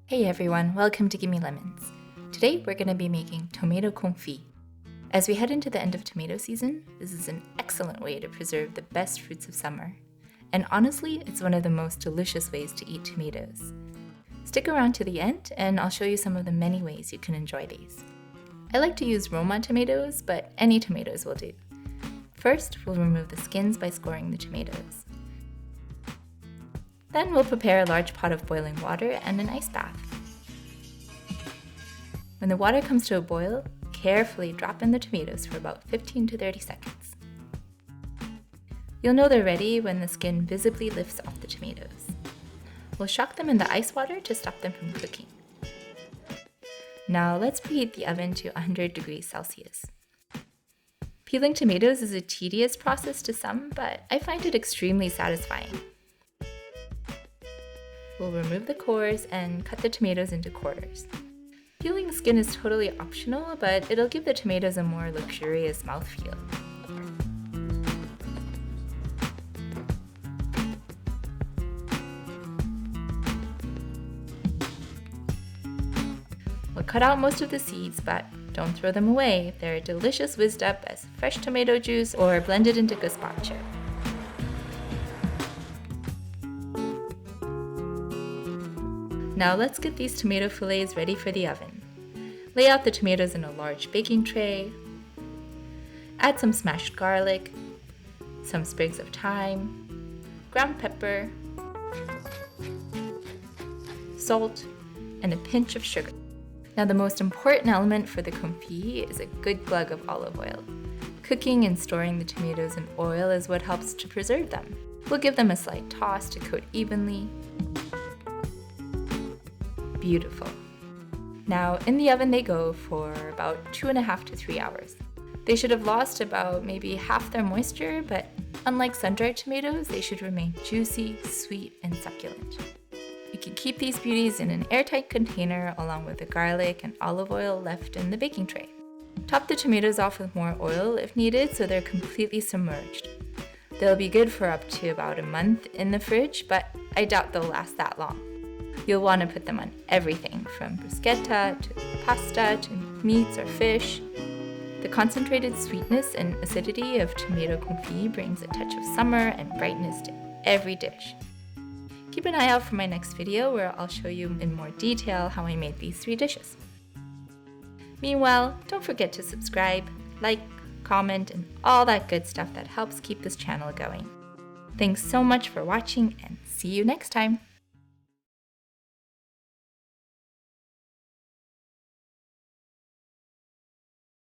Hey everyone, welcome to Gimme Lemons. Today we're going to be making tomato confit. As we head into the end of tomato season, this is an excellent way to preserve the best fruits of summer. And honestly, it's one of the most delicious ways to eat tomatoes. Stick around to the end and I'll show you some of the many ways you can enjoy these. I like to use Roma tomatoes, but any tomatoes will do. First, we'll remove the skins by scoring the tomatoes. Then we'll prepare a large pot of boiling water and an ice bath. When the water comes to a boil, carefully drop in the tomatoes for about 15 to 30 seconds. You'll know they're ready when the skin visibly lifts off the tomatoes. We'll shock them in the ice water to stop them from cooking. Now let's preheat the oven to 100 degrees Celsius. Peeling tomatoes is a tedious process to some, but I find it extremely satisfying. We'll remove the cores and cut the tomatoes into quarters. Peeling the skin is totally optional, but it'll give the tomatoes a more luxurious mouthfeel. We'll cut out most of the seeds, but don't throw them away. They're delicious whizzed up as fresh tomato juice or blended into gazpacho. Now let's get these tomato fillets ready for the oven. Lay out the tomatoes in a large baking tray. Add some smashed garlic, some sprigs of thyme, ground pepper, salt, and a pinch of sugar. Now the most important element for the confit is a good glug of olive oil. Cooking and storing the tomatoes in oil is what helps to preserve them. We'll give them a slight toss to coat evenly. Beautiful. Now in the oven they go for about 2.5 to 3 hours. They should have lost about maybe half their moisture, but unlike sun-dried tomatoes, they should remain juicy, sweet, and succulent. You can keep these beauties in an airtight container along with the garlic and olive oil left in the baking tray. Top the tomatoes off with more oil if needed so they're completely submerged. They'll be good for up to about a month in the fridge, but I doubt they'll last that long. You'll want to put them on everything from bruschetta to pasta to meats or fish. The concentrated sweetness and acidity of tomato confit brings a touch of summer and brightness to every dish. Keep an eye out for my next video where I'll show you in more detail how I made these 3 dishes. Meanwhile, don't forget to subscribe, like, comment, and all that good stuff that helps keep this channel going. Thanks so much for watching and see you next time!